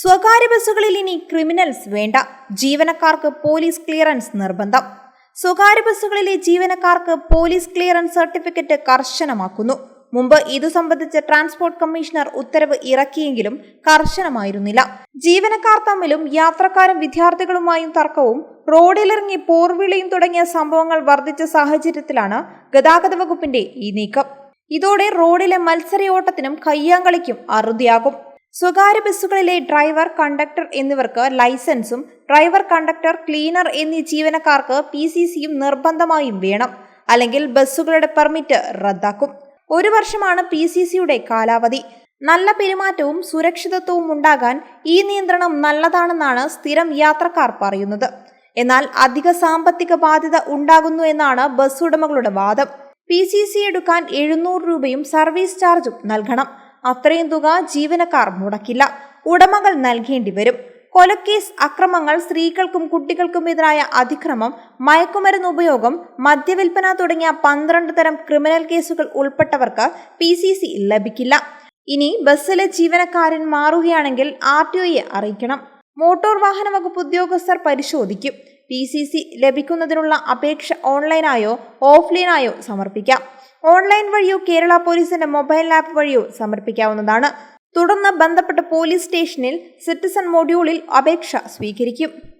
സ്വകാര്യ ബസ്സുകളിൽ ഇനി ക്രിമിനൽസ് വേണ്ട, ജീവനക്കാർക്ക് പോലീസ് ക്ലിയറൻസ് നിർബന്ധം. സ്വകാര്യ ബസ്സുകളിലെ ജീവനക്കാർക്ക് പോലീസ് ക്ലിയറൻസ് സർട്ടിഫിക്കറ്റ് കർശനമാക്കുന്നു. മുമ്പ് ഇതു സംബന്ധിച്ച് ട്രാൻസ്പോർട്ട് കമ്മീഷണർ ഉത്തരവ് ഇറക്കിയെങ്കിലും കർശനമായിരുന്നില്ല. ജീവനക്കാർ തമ്മിലും യാത്രക്കാരും വിദ്യാർത്ഥികളുമായും തർക്കവും റോഡിലിറങ്ങി പോർവിളിയും തുടങ്ങിയ സംഭവങ്ങൾ വർദ്ധിച്ച സാഹചര്യത്തിലാണ് ഗതാഗത വകുപ്പിന്റെ ഈ നീക്കം. ഇതോടെ റോഡിലെ മത്സരയോട്ടത്തിനും കയ്യാങ്കളിക്കും അറുതിയാകും. സ്വകാര്യ ബസ്സുകളിലെ ഡ്രൈവർ, കണ്ടക്ടർ എന്നിവർക്ക് ലൈസൻസും ഡ്രൈവർ, കണ്ടക്ടർ, ക്ലീനർ എന്നീ ജീവനക്കാർക്ക് PCCയും നിർബന്ധമായും വേണം. അല്ലെങ്കിൽ ബസ്സുകളുടെ പെർമിറ്റ് റദ്ദാക്കും. 1 വർഷമാണ് PCCയുടെ കാലാവധി. നല്ല പെരുമാറ്റവും സുരക്ഷിതത്വവും ഉണ്ടാകാൻ ഈ നിയന്ത്രണം നല്ലതാണെന്നാണ് സ്ഥിരം യാത്രക്കാർ പറയുന്നത്. എന്നാൽ അധിക സാമ്പത്തിക ബാധ്യത ഉണ്ടാകുന്നു എന്നാണ് ബസ് ഉടമകളുടെ വാദം. PCC എടുക്കാൻ 700 രൂപയും സർവീസ് ചാർജും നൽകണം. അത്രയും തുക ജീവനക്കാർ മുടക്കില്ല, ഉടമകൾ നൽകേണ്ടി വരും. കൊലക്കേസ്, അക്രമങ്ങൾ, സ്ത്രീകൾക്കും കുട്ടികൾക്കുമെതിരായ അതിക്രമം, മയക്കുമരുന്ന് ഉപയോഗം, മദ്യവിൽപ്പന തുടങ്ങിയ 12 തരം ക്രിമിനൽ കേസുകൾ ഉൾപ്പെട്ടവർക്ക് PCC ലഭിക്കില്ല. ഇനി ബസ്സിലെ ജീവനക്കാരൻ മാറുകയാണെങ്കിൽ RTOയെ അറിയിക്കണം. മോട്ടോർ വാഹന വകുപ്പ് ഉദ്യോഗസ്ഥർ പരിശോധിക്കും. PCC ലഭിക്കുന്നതിനുള്ള അപേക്ഷ ഓൺലൈനായോ ഓഫ്ലൈനായോ സമർപ്പിക്കാം. ഓൺലൈൻ വഴിയോ കേരള പോലീസിന്റെ മൊബൈൽ ആപ്പ് വഴിയോ സമർപ്പിക്കാവുന്നതാണ്. തുടർന്ന് ബന്ധപ്പെട്ട പോലീസ് സ്റ്റേഷനിൽ സിറ്റിസൺ മൊഡ്യൂളിൽ അപേക്ഷ സ്വീകരിക്കും.